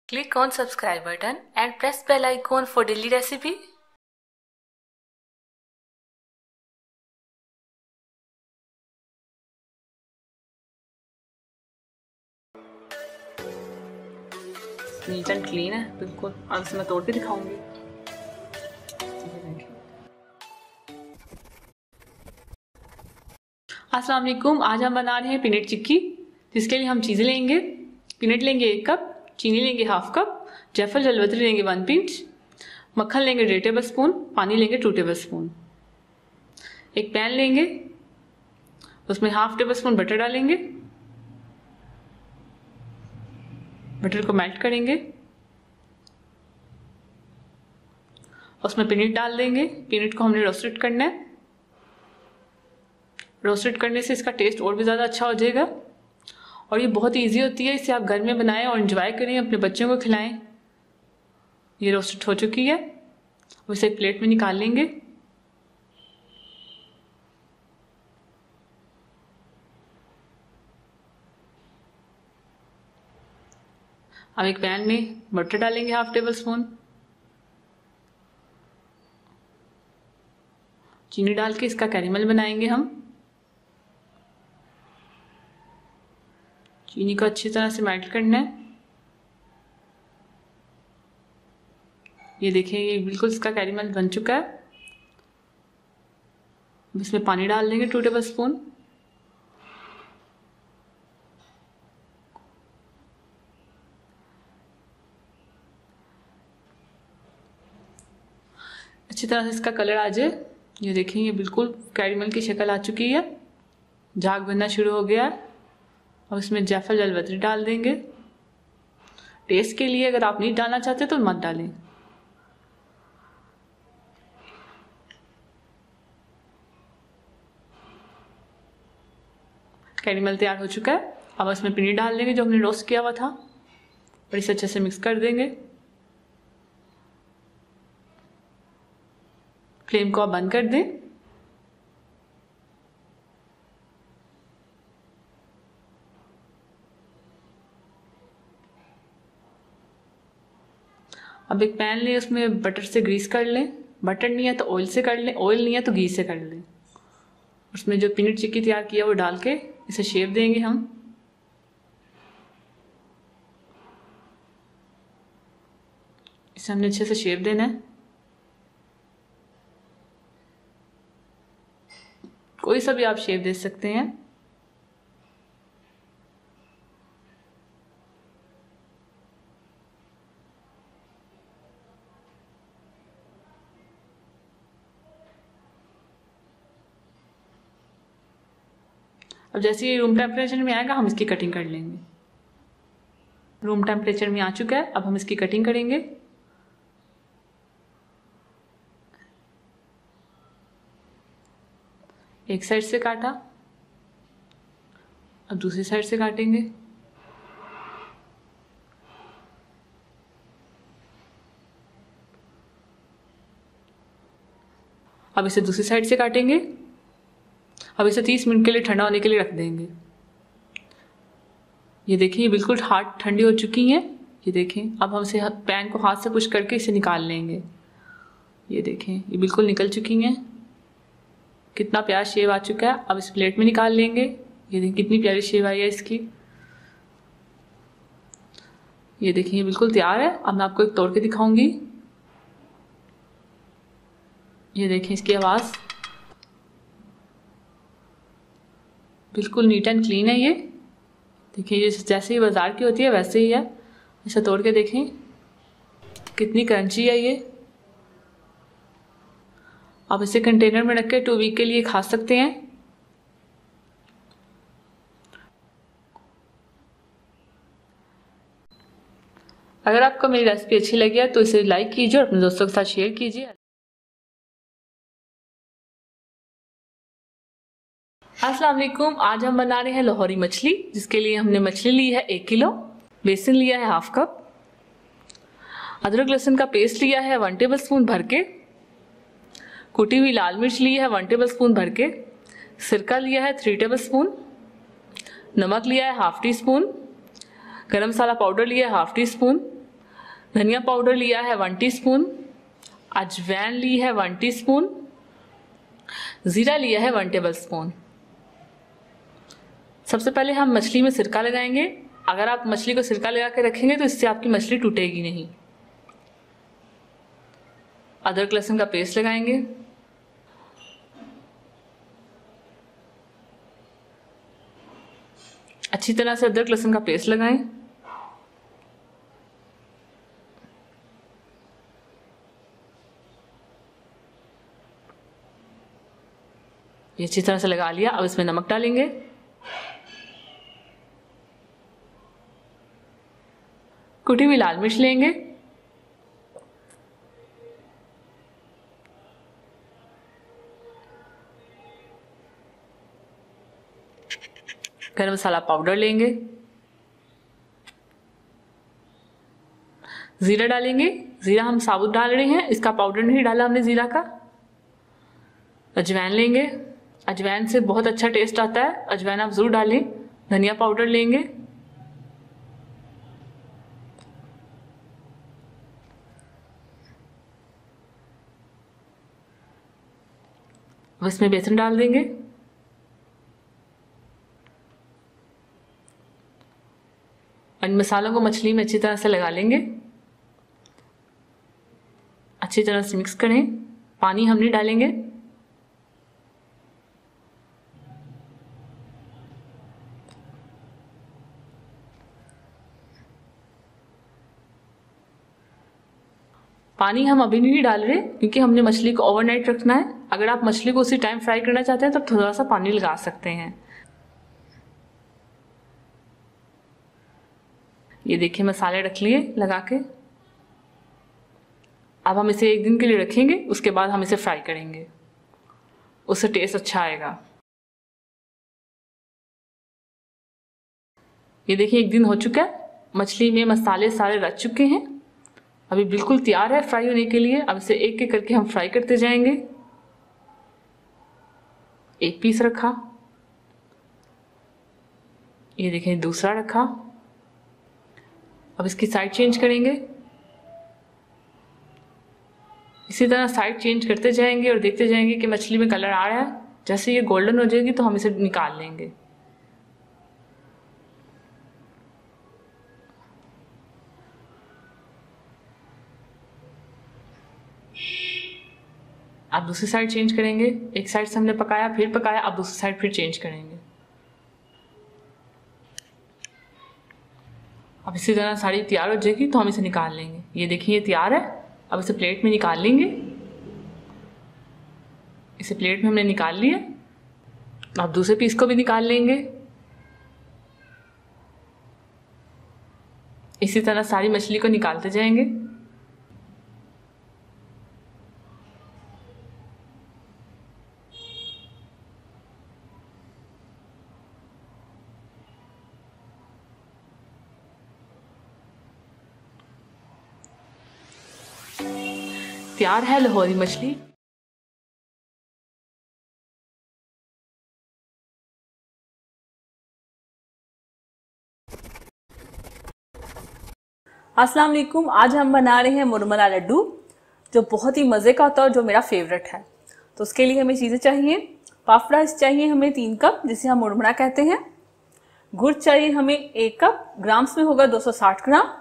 Click on subscribe button and press bell icon for daily recipe. Neat and clean है बिल्कुल। अब इसे मैं तोड़ के दिखाऊंगी। अस्सलाम वालेकुम। आज हम बना रहे हैं पीनट चिक्की, जिसके लिए हम चीज़ें लेंगे। पीनट लेंगे 1 कप, चीनी लेंगे 1/2 कप, जायफल जलवतरी लेंगे 1 पिंच, मक्खन लेंगे 1.5 टेबल स्पून, पानी लेंगे 2 टेबल स्पून। एक पैन लेंगे, उसमें 1/2 टेबल स्पून बटर डालेंगे। बटर को मेल्ट करेंगे, उसमें पीनट डाल देंगे। पीनट को हमने रोस्टेड करना है। रोस्टेड करने से इसका टेस्ट और भी ज़्यादा अच्छा हो जाएगा और ये बहुत इजी होती है। इसे आप घर में बनाएं और एंजॉय करें, अपने बच्चों को खिलाएं। ये रोस्टेड हो चुकी है, उसे एक प्लेट में निकाल लेंगे। अब एक पैन में बटर डालेंगे 1/2 टेबल स्पून, चीनी डाल के इसका कैरेमल बनाएंगे हम। चीनी को अच्छी तरह से मेल्ट करना है। ये देखिए, ये बिल्कुल इसका कैरेमल बन चुका है। इसमें पानी डाल देंगे 2 टेबल स्पून। अच्छी तरह से इसका कलर आ जाए। ये देखिए, ये बिल्कुल कैरेमल की शक्ल आ चुकी है, झाग बनना शुरू हो गया है। अब इसमें जायफल जलवतरी डाल देंगे। टेस्ट के लिए अगर आप नहीं डालना चाहते तो मत डालें। कैरेमल तैयार हो चुका है। अब इसमें पनीर डाल देंगे जो हमने रोस्ट किया हुआ था और इसे अच्छे से मिक्स कर देंगे। फ्लेम को आप बंद कर दें। अब एक पैन लें, उसमें बटर से ग्रीस कर लें। बटर नहीं है तो ऑयल से कर लें, ऑयल नहीं है तो घी से कर लें। उसमें जो पीनट चिक्की तैयार किया वो डाल के इसे शेप देंगे हम। इसे हमने अच्छे से शेप देना है। कोई सा भी आप शेप दे सकते हैं। अब जैसे ये रूम टेम्परेचर में आएगा हम इसकी कटिंग कर लेंगे। रूम टेम्परेचर में आ चुका है, अब हम इसकी कटिंग करेंगे। एक साइड से काटा, अब दूसरी साइड से काटेंगे। अब इसे दूसरी साइड से काटेंगे। अब इसे 30 मिनट के लिए ठंडा होने के लिए रख देंगे। ये देखिए, ये बिल्कुल हार्ड ठंडी हो चुकी हैं। ये देखें, अब हम इसे पैन को हाथ से पुश करके इसे निकाल लेंगे। ये देखें, ये बिल्कुल निकल चुकी हैं। कितना प्यारा शेप आ चुका है। अब इस प्लेट में निकाल लेंगे। ये देखिए कितनी प्यारी शेप आई है इसकी। ये देखिए, ये बिल्कुल तैयार है। अब मैं आपको एक तोड़ के दिखाऊंगी। ये देखें इसकी आवाज़, बिल्कुल नीट एंड क्लीन है। ये देखिए, ये जैसे ही बाजार की होती है वैसे ही है। इसे तोड़ के देखें कितनी क्रंची है ये। आप इसे कंटेनर में रख के 2 वीक के लिए खा सकते हैं। अगर आपको मेरी रेसिपी अच्छी लगी है तो इसे लाइक कीजिए और अपने दोस्तों के साथ शेयर कीजिए। अस्सलाम वालेकुम। आज हम बना रहे हैं लाहौरी मछली, जिसके लिए हमने मछली ली है 1 किलो, बेसन लिया है 1/2 कप, अदरक लहसुन का पेस्ट लिया है 1 टेबल स्पून भर के, कुटी हुई लाल मिर्च ली है 1 टेबल स्पून भर के, सिरका लिया है 3 टेबल स्पून, नमक लिया है 1/2 टी स्पून, गरम मसाला पाउडर लिया है 1/2 टी स्पून, धनिया पाउडर लिया है 1 टीस्पून, अजवाइन ली है 1 टीस्पून, जीरा लिया है 1 टेबलस्पून। सबसे पहले हम मछली में सिरका लगाएंगे। अगर आप मछली को सिरका लगा के रखेंगे तो इससे आपकी मछली टूटेगी नहीं। अदरक लहसुन का पेस्ट लगाएंगे। अच्छी तरह से अदरक लहसुन का पेस्ट लगाएं। ये अच्छी तरह से लगा लिया। अब इसमें नमक डालेंगे, कुटी हुई लाल मिर्च लेंगे, गरम मसाला पाउडर लेंगे, जीरा डालेंगे। जीरा हम साबुत डाल रहे हैं, इसका पाउडर नहीं डाला हमने जीरा का। अजवाइन लेंगे, अजवाइन से बहुत अच्छा टेस्ट आता है, अजवाइन आप जरूर डालें। धनिया पाउडर लेंगे, अब इसमें बेसन डाल देंगे, इन मसालों को मछली में अच्छी तरह से लगा लेंगे। अच्छी तरह से मिक्स करें। पानी हम नहीं डालेंगे। पानी हम अभी नहीं डाल रहे क्योंकि हमने मछली को ओवरनाइट रखना है। अगर आप मछली को उसी टाइम फ्राई करना चाहते हैं तो थोड़ा सा पानी लगा सकते हैं। ये देखिए मसाले रख लिए लगा के। अब हम इसे 1 दिन के लिए रखेंगे, उसके बाद हम इसे फ्राई करेंगे, उससे टेस्ट अच्छा आएगा। ये देखिए 1 दिन हो चुका है, मछली में मसाले सारे रच चुके हैं, अभी बिल्कुल तैयार है फ्राई होने के लिए। अब इसे एक एक करके हम फ्राई करते जाएंगे। 1 पीस रखा, ये देखें दूसरा रखा। अब इसकी साइड चेंज करेंगे। इसी तरह साइड चेंज करते जाएंगे और देखते जाएंगे कि मछली में कलर आ रहा है। जैसे ये गोल्डन हो जाएगी तो हम इसे निकाल लेंगे। अब दूसरी साइड चेंज करेंगे। एक साइड से हमने पकाया, फिर पकाया, अब दूसरी साइड फिर चेंज करेंगे। अब इसी तरह सारी तैयार हो जाएगी तो हम इसे निकाल लेंगे। ये देखिए ये तैयार है। अब इसे प्लेट में निकाल लेंगे। इसे प्लेट में हमने निकाल लिया। अब दूसरे पीस को भी निकाल लेंगे। इसी तरह सारी मछली को निकालते जाएंगे। तैयार है लाहौरी मछली। अस्सलाम वालेकुम। आज हम बना रहे हैं मुरमुरा लड्डू, जो बहुत ही मज़े का होता है और जो मेरा फेवरेट है। तो उसके लिए हमें चीज़ें चाहिए। पफ राइस चाहिए हमें 3 कप, जिसे हम मुरमुरा कहते हैं। गुड़ चाहिए हमें 1 कप, ग्राम्स में होगा 260 ग्राम।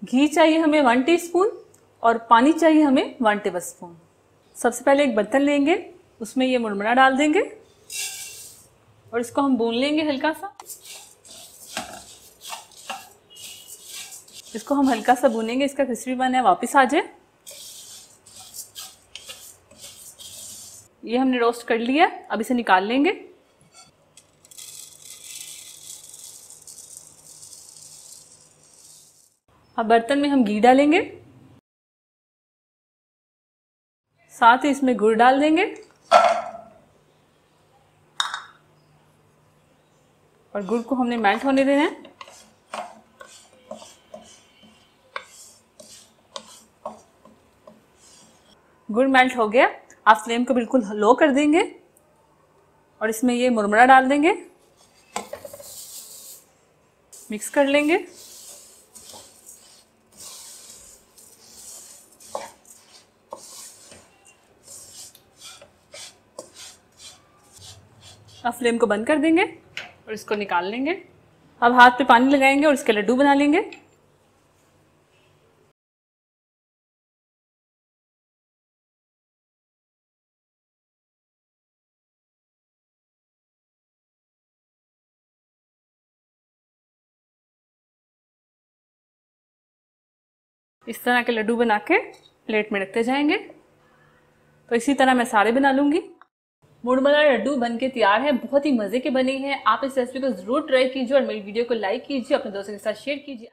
घी चाहिए हमें 1 टीस्पून और पानी चाहिए हमें 1 टेबलस्पून। सबसे पहले एक बर्तन लेंगे, उसमें ये मुरमुरा डाल देंगे और इसको हम भून लेंगे हल्का सा। इसको हम हल्का सा भूनेंगे, इसका क्रिस्पी बना वापस आ जाए। ये हमने रोस्ट कर लिया, अब इसे निकाल लेंगे। अब बर्तन में हम घी डालेंगे, साथ ही इसमें गुड़ डाल देंगे और गुड़ को हमने मेल्ट होने देना है। गुड़ मेल्ट हो गया, आप फ्लेम को बिल्कुल लो कर देंगे और इसमें ये मुरमुरा डाल देंगे, मिक्स कर लेंगे। अब फ्लेम को बंद कर देंगे और इसको निकाल लेंगे। अब हाथ पे पानी लगाएंगे और इसके लड्डू बना लेंगे। इस तरह के लड्डू बना के प्लेट में रखते जाएंगे। तो इसी तरह मैं सारे बना लूंगी। मुरमुरा लड्डू बनके तैयार है, बहुत ही मजे के बने हैं। आप इस रेसिपी को जरूर ट्राई कीजिए और मेरी वीडियो को लाइक कीजिए, अपने दोस्तों के साथ शेयर कीजिए।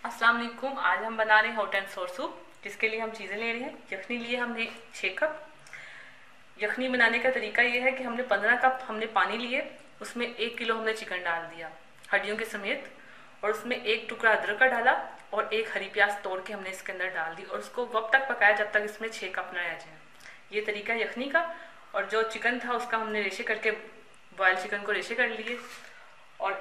अस्सलाम वालेकुम। आज हम बना रहे हैं हॉट एंड सोर सूप, जिसके लिए हम चीज़ें ले रहे हैं। यखनी लिए हमने 6 कप। यखनी बनाने का तरीका ये है कि हमने 15 कप हमने पानी लिए, उसमें 1 किलो हमने चिकन डाल दिया हड्डियों के समेत, और उसमें 1 टुकड़ा अदरक का डाला और 1 हरी प्याज तोड़ के हमने इसके अंदर डाल दी, और उसको वक्त तक पकाया जब तक इसमें 6 कप न रह जाए। ये तरीका है यखनी का। और जो चिकन था उसका हमने रेशे करके, बॉयल चिकन को रेशे कर लिए, और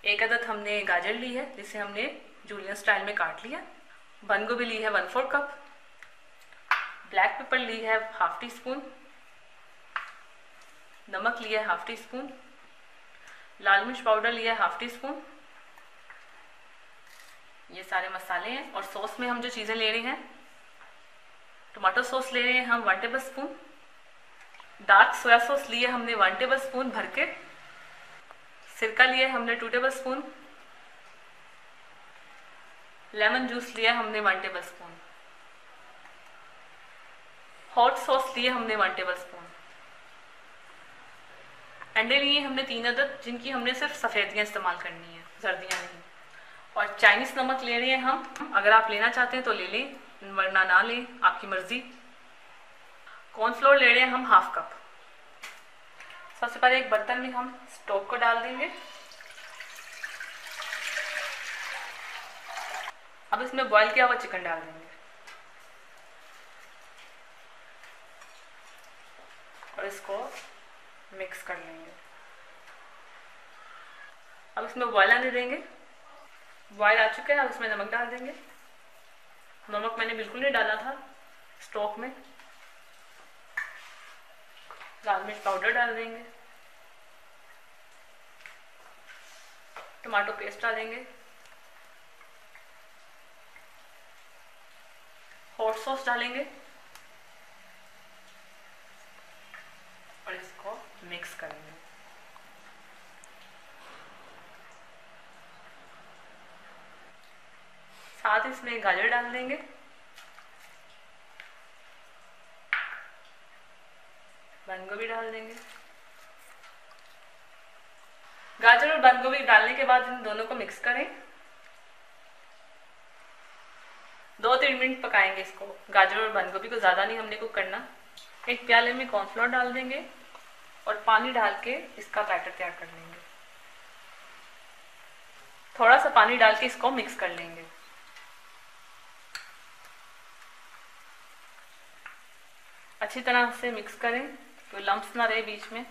1 अदद हमने गाजर ली है जिसे हमने जूलियन स्टाइल में काट लिया। बंद गोभी ली है 1/4 कप। ब्लैक पेपर ली है 1/2 टीस्पून। नमक लिया है 1/2 टीस्पून। लाल मिर्च पाउडर लिया है 1/2 टीस्पून। ये सारे मसाले हैं। और सॉस में हम जो चीज़ें ले रहे हैं, टमाटो सॉस ले रहे हैं हम 1 table spoon. Dark soya sauce लिए हमने 1 टेबल स्पून भर के। सिरका लिया हमने 2 टेबल स्पून। लेमन जूस लिया हमने 1 टेबल स्पून। हॉट सॉस लिए हमने 1 टेबल स्पून। अंडे लिए हमने 3 अदद, जिनकी हमने सिर्फ सफ़ेदियाँ इस्तेमाल करनी है, जर्दियाँ नहीं। और चाइनीज़ नमक ले रहे हैं हम, अगर आप लेना चाहते हैं तो ले लें, वरना ना लें, आपकी मर्जी। कॉर्नफ्लोर ले रहे हैं हम 1/2 कप। सबसे पहले एक बर्तन में हम स्टोव को डाल देंगे। अब इसमें बॉईल किया हुआ चिकन डाल देंगे और इसको मिक्स कर लेंगे। अब इसमें बॉईल आने देंगे। बॉईल आ चुका है, अब इसमें नमक डाल देंगे। नमक मैंने बिल्कुल नहीं डाला था स्टोव में। लाल मिर्च पाउडर डाल देंगे। टमाटो पेस्ट डालेंगे। हॉट सॉस डालेंगे और इसको मिक्स करेंगे। साथ इसमें गाजर डाल देंगे। बंद गोभी डाल देंगे। गाजर और बंद गोभी डालने के बाद इन दोनों को मिक्स करें। 2-3 मिनट पकाएंगे इसको, गाजर और बंद गोभी को, ज़्यादा नहीं हमने कुक करना। एक प्याले में कॉर्नफ्लोर डाल देंगे और पानी डाल के इसका बैटर तैयार कर लेंगे। थोड़ा सा पानी डाल के इसको मिक्स कर लेंगे। अच्छी तरह से मिक्स करें, कोई लम्प्स ना रहे बीच में।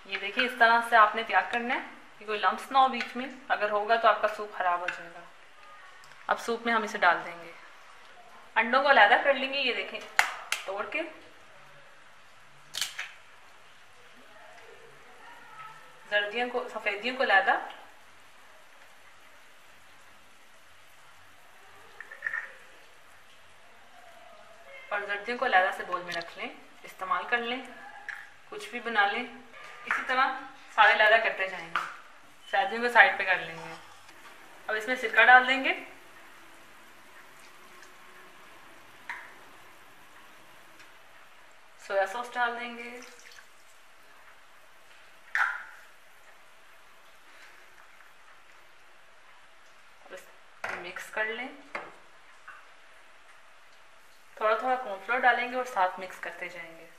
ये देखिए, इस तरह से आपने तैयार करना है कि कोई लम्प्स ना हो बीच में, अगर होगा तो आपका सूप खराब हो जाएगा। अब सूप में हम इसे डाल देंगे। अंडों को अलग कर लेंगे, ये देखें तोड़ के। जर्दियों को, सफेदियों को अलग, और जर्दियों को अलग से बोल में रख लें, इस्तेमाल कर लें, कुछ भी बना लें। इसी तरह सारे अलग करते जाएंगे। सब्जियों को साइड पे कर लेंगे। अब इसमें सिरका डाल देंगे। सोया सॉस डाल देंगे। मिक्स कर लें। थोड़ा थोड़ा कॉर्नफ्लोर डालेंगे और साथ मिक्स करते जाएंगे।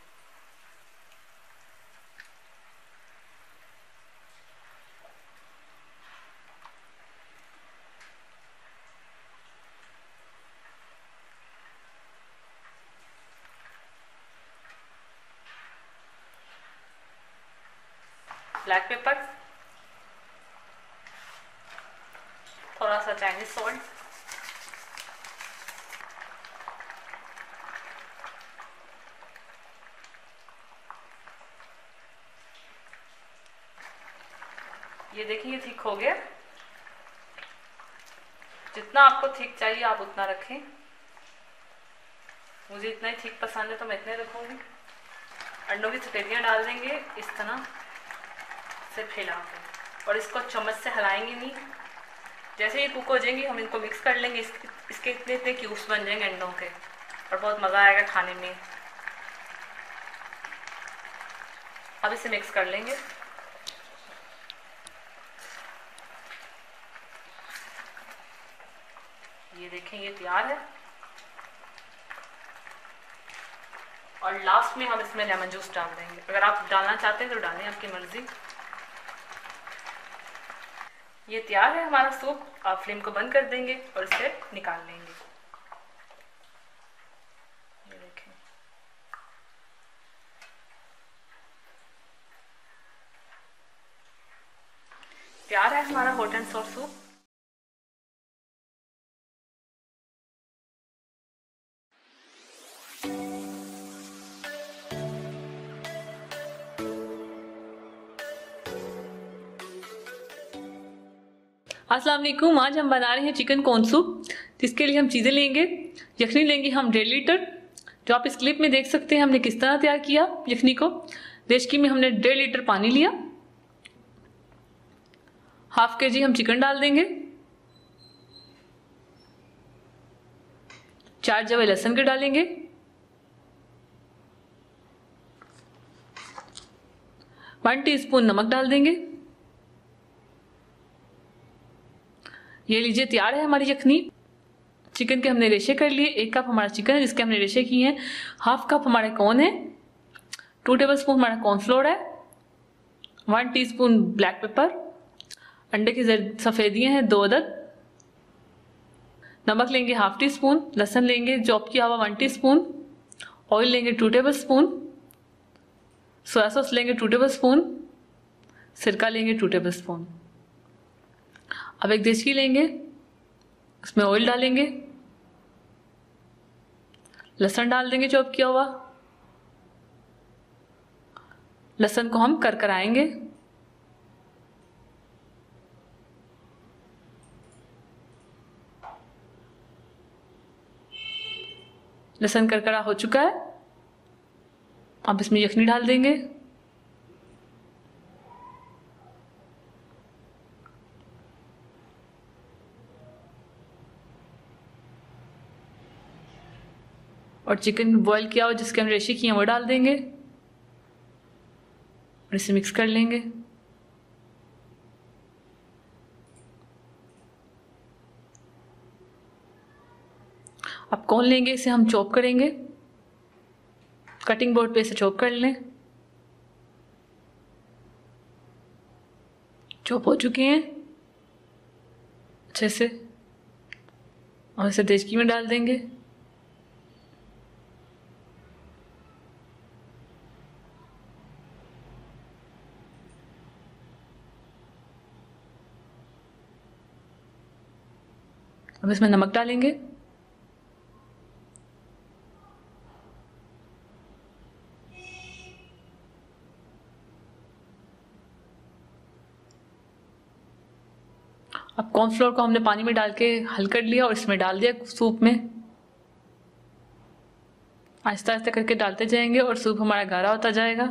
ब्लैक पेपर, थोड़ा सा चाइनीज सॉल्ट, ये देखिए ये थिक हो गया। जितना आपको थिक चाहिए आप उतना रखें। मुझे इतना ही थिक पसंद है तो मैं इतने रखूंगी। अंडों की सफेदियाँ डाल देंगे इस तरह से फैला के, और इसको चम्मच से हिलाएंगे नहीं। जैसे ये कुक हो जाएंगी हम इनको मिक्स कर लेंगे। इसके इतने इतने क्यूब्स बन जाएंगे अंडों के, और बहुत मज़ा आएगा खाने में। अब इसे मिक्स कर लेंगे। ये देखें ये तैयार है। और लास्ट में हम इसमें लेमन जूस डाल देंगे। अगर आप डालना चाहते हैं तो डालें, आपकी मर्जी। ये तैयार है हमारा सूप। आप फ्लेम को बंद कर देंगे और इसे निकाल लेंगे। ये देखें तैयार है हमारा हॉट एंड सॉफ्ट सूप। अस्सलाम वालेकुम। आज हम बना रहे हैं चिकन कॉर्न सूप। इसके लिए हम चीज़ें लेंगे। यखनी लेंगे हम 1.5 लीटर, जो आप इस क्लिप में देख सकते हैं हमने किस तरह तैयार किया यखनी को। रेशकी में हमने 1.5 लीटर पानी लिया। 1/2 kg हम चिकन डाल देंगे। 4 जवे लहसुन के डालेंगे। 1 टीस्पून नमक डाल देंगे। ये लीजिए तैयार है हमारी यखनी। चिकन के हमने रेशे कर लिए। 1 कप हमारा चिकन है जिसके हमने रेशे किए हैं। 1/2 कप हमारे कॉर्न है। 2 टेबलस्पून हमारा कॉर्नफ्लोर है। 1 टीस्पून ब्लैक पेपर। अंडे की सफ़ेदियाँ हैं 2 अदद। नमक लेंगे 1/2 टीस्पून। लहसुन लेंगे चॉप किया हुआ 1 टीस्पून। ऑयल लेंगे 2 टेबलस्पून। सोया सॉस लेंगे 2 टेबलस्पून। सिरका लेंगे 2 टेबलस्पून। अब एक देचकी लेंगे, उसमें ऑयल डालेंगे, लहसुन डाल देंगे चॉप किया हुआ। लहसुन को हम करकराएंगे। लहसुन करकरा हो चुका है। अब इसमें यखनी डाल देंगे। और चिकन बॉईल किया हुआ जिसके हम रेशे किए हैं वो डाल देंगे और इसे मिक्स कर लेंगे। अब कॉर्न लेंगे, इसे हम चॉप करेंगे। कटिंग बोर्ड पे इसे चॉप कर लें। चॉप हो चुके हैं अच्छे से, और इसे देचकी में डाल देंगे। अब इसमें नमक डालेंगे। अब कॉर्नफ्लोर को हमने पानी में डाल के हल कर लिया और इसमें डाल दिया सूप में। आहिस्ता आहिस्ता करके डालते जाएंगे और सूप हमारा गाढ़ा होता जाएगा।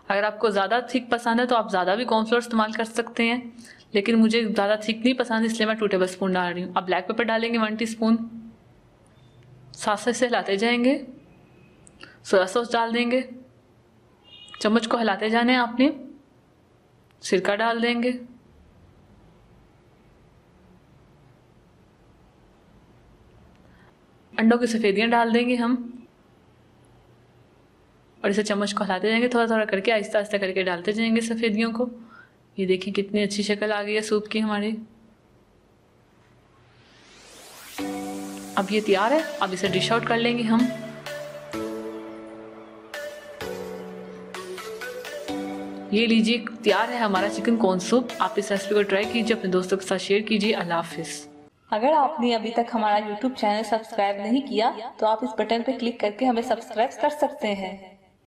अगर आपको ज़्यादा थिक पसंद है तो आप ज़्यादा भी कॉर्नफ्लोर इस्तेमाल कर सकते हैं, लेकिन मुझे ज़्यादा थिक नहीं पसंद इसलिए मैं 2 टेबलस्पून डाल रही हूँ। अब ब्लैक पेपर डालेंगे 1 टीस्पून। साथ से हिलाते जाएंगे। सोया सॉस डाल देंगे। चम्मच को हिलाते जाने आपने। सिरका डाल देंगे। अंडों की सफ़ेदियाँ डाल देंगे हम और इसे चम्मच को हिलाते जाएंगे। थोड़ा थोड़ा करके आहिस्ता आहिस्ता करके डालते जाएंगे सफ़ेदियों को। ये देखिए कितनी अच्छी शक्ल आ गई है सूप की हमारी। अब ये तैयार है। अब इसे डिश आउट कर लेंगे हम। ये लीजिए, तैयार है हमारा चिकन कॉर्न सूप। आप इस रेसिपी को ट्राई कीजिए, अपने दोस्तों के साथ शेयर कीजिए। अल्लाह हाफिज। अगर आपने अभी तक हमारा YouTube चैनल सब्सक्राइब नहीं किया तो आप इस बटन पर क्लिक करके हमें सब्सक्राइब कर सकते हैं।